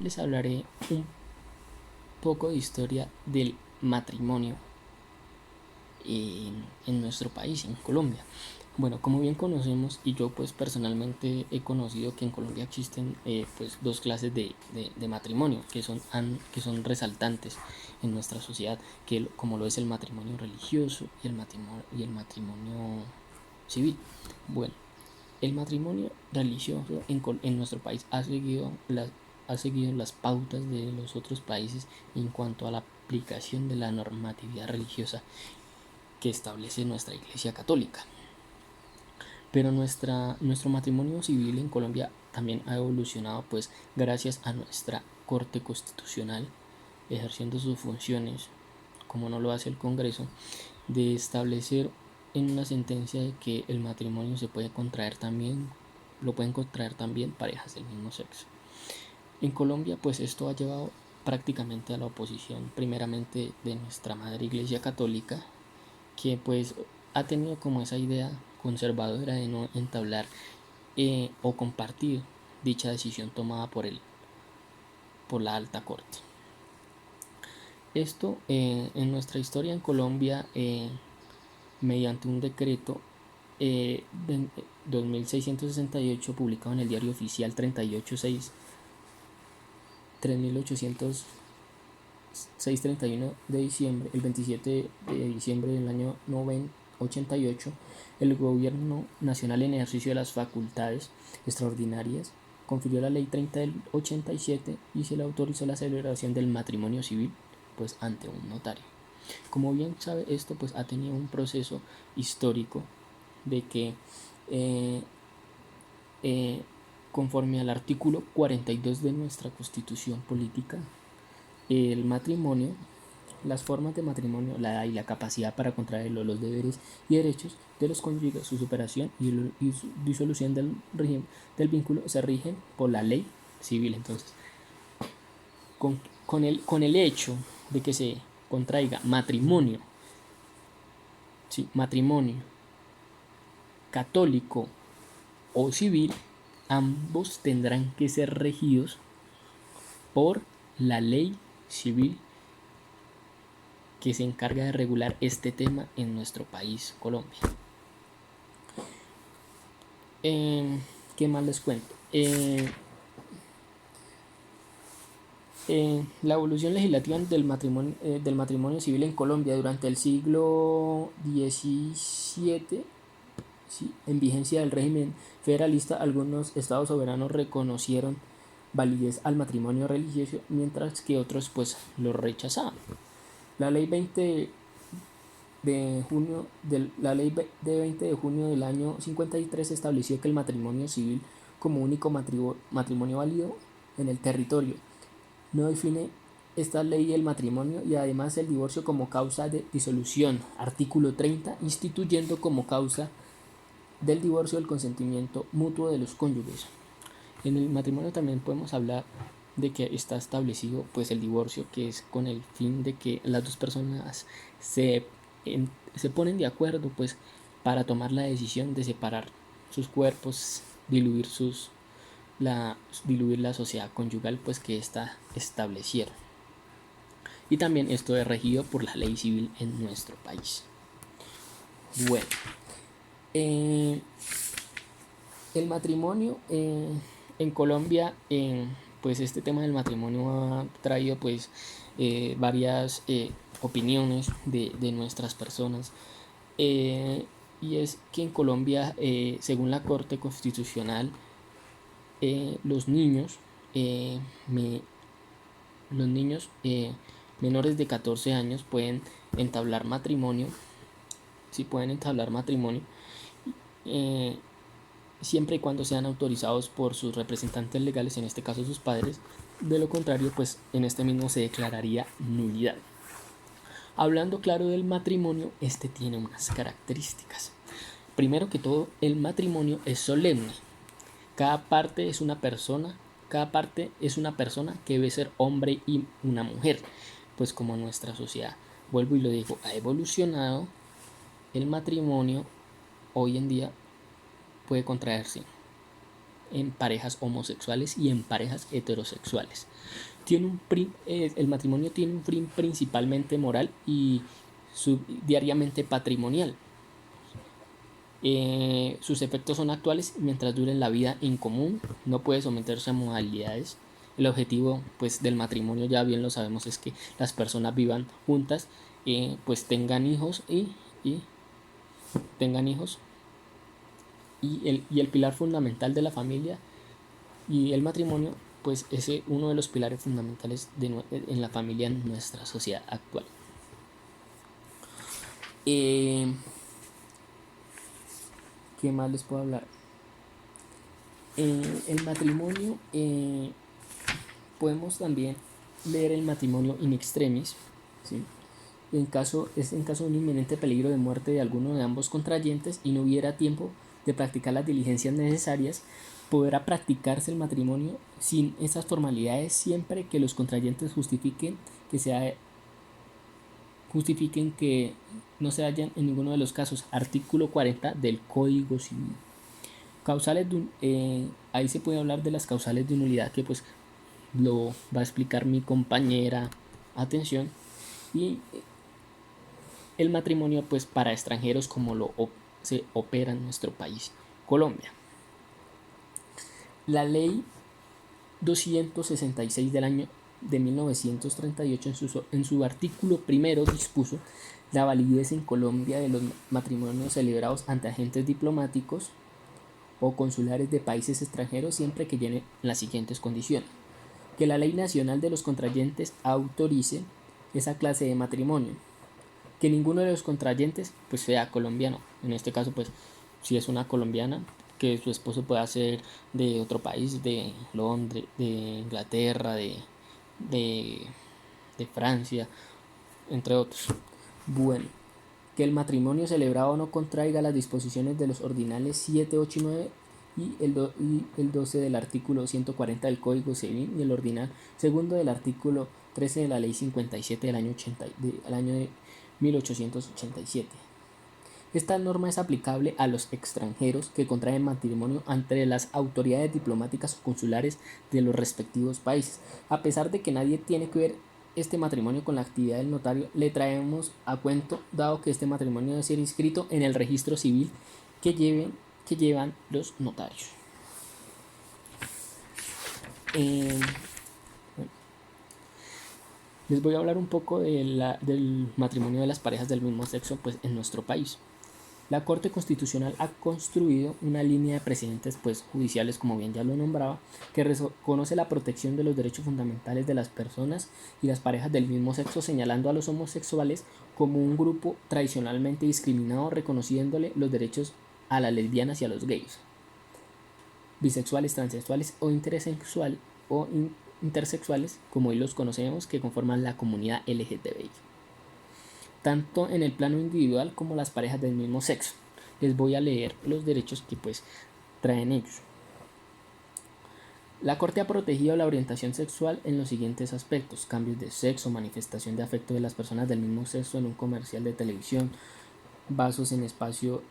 les hablaré un poco de historia del matrimonio en nuestro país, en Colombia. Bueno, como bien conocemos, y yo pues personalmente he conocido que en Colombia existen pues dos clases de matrimonio que son resaltantes en nuestra sociedad, como lo es el matrimonio religioso y el matrimonio civil. Bueno, el matrimonio religioso en nuestro país ha seguido las pautas de los otros países en cuanto a la aplicación de la normatividad religiosa que establece nuestra Iglesia Católica. Pero nuestro matrimonio civil en Colombia también ha evolucionado pues gracias a nuestra Corte Constitucional ejerciendo sus funciones, como no lo hace el Congreso, de establecer en una sentencia de que el matrimonio lo pueden contraer también parejas del mismo sexo. En Colombia pues esto ha llevado prácticamente a la oposición primeramente de nuestra madre Iglesia Católica, que pues ha tenido como esa idea conservadora de no entablar o compartir dicha decisión tomada por la alta corte. Esto en nuestra historia en Colombia, mediante un decreto de 2668 publicado en el diario oficial 3831 de diciembre, el 27 de diciembre del año 88, el Gobierno Nacional, en ejercicio de las facultades extraordinarias, confirió la Ley 30 del 87 y se le autorizó la celebración del matrimonio civil pues ante un notario. Como bien sabe, esto pues ha tenido un proceso histórico de que eh, conforme al artículo 42 de nuestra Constitución Política, el matrimonio, las formas de matrimonio, la edad y la capacidad para contraerlo, los deberes y derechos de los cónyuges, su superación y su disolución del vínculo se rigen por la ley civil. Entonces, con el hecho de que se contraiga matrimonio, ¿sí? Matrimonio católico o civil, ambos tendrán que ser regidos por la ley civil que se encarga de regular este tema en nuestro país, Colombia. ¿Qué más les cuento? La evolución legislativa del matrimonio civil en Colombia durante el siglo XVII, ¿sí? En vigencia del régimen federalista, algunos estados soberanos reconocieron validez al matrimonio religioso, mientras que otros pues lo rechazaban. La ley 20 de junio de 20 de junio del año 53 estableció que el matrimonio civil como único matrimonio válido en el territorio. No define esta ley el matrimonio y además el divorcio como causa de disolución. Artículo 30, instituyendo como causa del divorcio el consentimiento mutuo de los cónyuges. En el matrimonio también podemos hablar de que está establecido pues el divorcio, que es con el fin de que las dos personas se ponen de acuerdo pues para tomar la decisión de separar sus cuerpos, diluir la sociedad conyugal pues que está establecieron. Y también esto es regido por la ley civil en nuestro país. Bueno, el matrimonio en Colombia, pues este tema del matrimonio ha traído pues varias opiniones de nuestras personas. Y es que en Colombia, según la Corte Constitucional, los niños, los niños menores de 14 años pueden entablar matrimonio, sí pueden entablar matrimonio, eh, siempre y cuando sean autorizados por sus representantes legales, en este caso sus padres. De lo contrario, pues en este mismo se declararía nulidad. Hablando claro del matrimonio, este tiene unas características. Primero que todo, el matrimonio es solemne. Cada parte es una persona que debe ser hombre y una mujer. Pues como nuestra sociedad, vuelvo y lo digo, ha evolucionado, el matrimonio hoy en día puede contraerse en parejas homosexuales y en parejas heterosexuales. El matrimonio tiene un fin principalmente moral y diariamente patrimonial. Sus efectos son actuales mientras duren la vida en común, no puede someterse a modalidades. El objetivo pues del matrimonio, ya bien lo sabemos, es que las personas vivan juntas, pues tengan hijos y tengan hijos y el pilar fundamental de la familia y el matrimonio pues es uno de los pilares fundamentales en la familia en nuestra sociedad actual. ¿Qué más les puedo hablar? El matrimonio, podemos también ver el matrimonio in extremis, ¿sí? En caso de un inminente peligro de muerte de alguno de ambos contrayentes y no hubiera tiempo de practicar las diligencias necesarias, podrá practicarse el matrimonio sin esas formalidades siempre que los contrayentes justifiquen que no se hallan en ninguno de los casos. Artículo 40 del Código Civil. Causales ahí se puede hablar de las causales de nulidad, que pues lo va a explicar mi compañera. Atención. Y el matrimonio pues para extranjeros como se opera en nuestro país, Colombia. La ley 266 del año de 1938 en su artículo primero dispuso la validez en Colombia de los matrimonios celebrados ante agentes diplomáticos o consulares de países extranjeros siempre que llenen las siguientes condiciones: que la ley nacional de los contrayentes autorice esa clase de matrimonio, que ninguno de los contrayentes pues sea colombiano, en este caso pues si es una colombiana, que su esposo pueda ser de otro país, de Londres, de Inglaterra, de Francia, entre otros. Bueno, que el matrimonio celebrado no contraiga las disposiciones de los ordinales 7, 8 y 9 y el 12 del artículo 140 del Código Civil y el ordinal segundo del artículo 13 de la ley 57 del año de 1887. Esta norma es aplicable a los extranjeros que contraen matrimonio ante las autoridades diplomáticas o consulares de los respectivos países. A pesar de que nadie tiene que ver este matrimonio con la actividad del notario, le traemos a cuento, dado que este matrimonio debe ser inscrito en el registro civil que llevan los notarios. Les voy a hablar un poco del matrimonio de las parejas del mismo sexo pues, en nuestro país. La Corte Constitucional ha construido una línea de precedentes pues, judiciales, como bien ya lo nombraba, que reconoce la protección de los derechos fundamentales de las personas y las parejas del mismo sexo, señalando a los homosexuales como un grupo tradicionalmente discriminado, reconociéndole los derechos a las lesbianas y a los gays, bisexuales, transexuales o intersexuales, como hoy los conocemos, que conforman la comunidad LGTBI, tanto en el plano individual como las parejas del mismo sexo. Les voy a leer los derechos que pues traen ellos. La Corte ha protegido la orientación sexual en los siguientes aspectos: cambios de sexo, manifestación de afecto de las personas del mismo sexo en un comercial de televisión, besos en espacio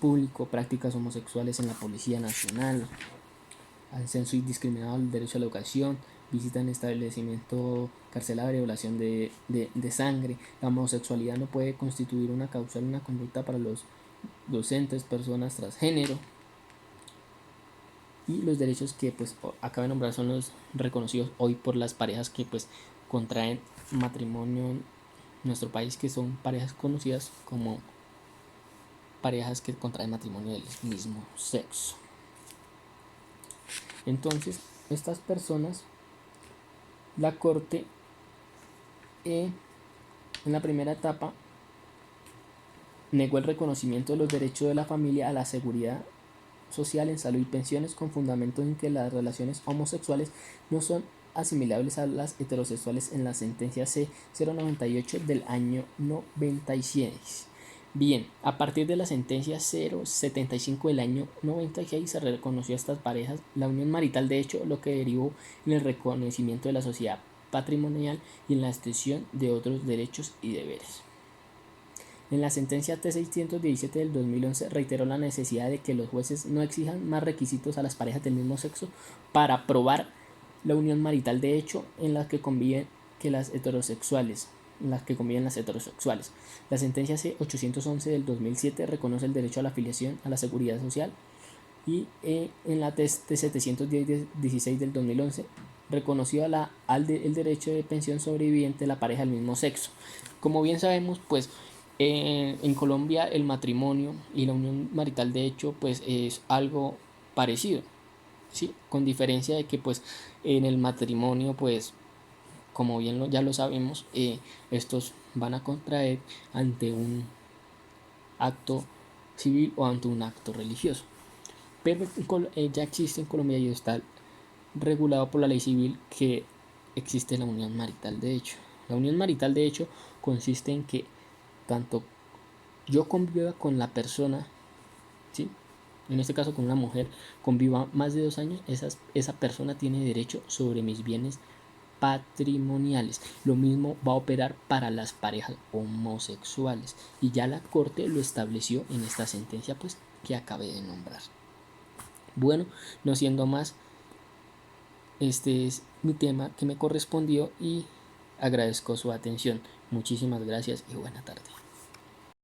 público, prácticas homosexuales en la Policía Nacional, ascenso indiscriminado al derecho a la educación, visita en establecimiento carcelario, violación de sangre. La homosexualidad no puede constituir una causal, una conducta para los docentes, personas transgénero. Y los derechos que pues acabo de nombrar son los reconocidos hoy por las parejas que pues contraen matrimonio en nuestro país, que son parejas conocidas como parejas que contraen matrimonio del mismo sexo. Entonces, estas personas, la Corte en la primera etapa negó el reconocimiento de los derechos de la familia a la seguridad social en salud y pensiones, con fundamento en que las relaciones homosexuales no son asimilables a las heterosexuales en la sentencia C098 del año 96. Bien, a partir de la sentencia 075 del año 96 se reconoció a estas parejas la unión marital de hecho, lo que derivó en el reconocimiento de la sociedad patrimonial y en la extensión de otros derechos y deberes. En la sentencia T-617 del 2011 reiteró la necesidad de que los jueces no exijan más requisitos a las parejas del mismo sexo para probar la unión marital de hecho en las que conviven las heterosexuales. La sentencia C-811 del 2007 reconoce el derecho a la afiliación a la seguridad social y en la T-716 del 2011 reconoció el derecho de pensión sobreviviente de la pareja del mismo sexo. Como bien sabemos, pues en Colombia el matrimonio y la unión marital de hecho pues es algo parecido, ¿sí? Con diferencia de que pues en el matrimonio pues como bien ya lo sabemos, estos van a contraer ante un acto civil o ante un acto religioso. Pero ya existe en Colombia y está regulado por la ley civil que existe la unión marital de hecho. La unión marital de hecho consiste en que tanto yo conviva con la persona, ¿sí? En este caso con una mujer, conviva más de 2 años, esa persona tiene derecho sobre mis bienes patrimoniales. Lo mismo va a operar para las parejas homosexuales y ya la corte lo estableció en esta sentencia pues que acabé de nombrar. Bueno, no siendo más, este es mi tema que me correspondió y agradezco su atención. Muchísimas gracias y buena tarde.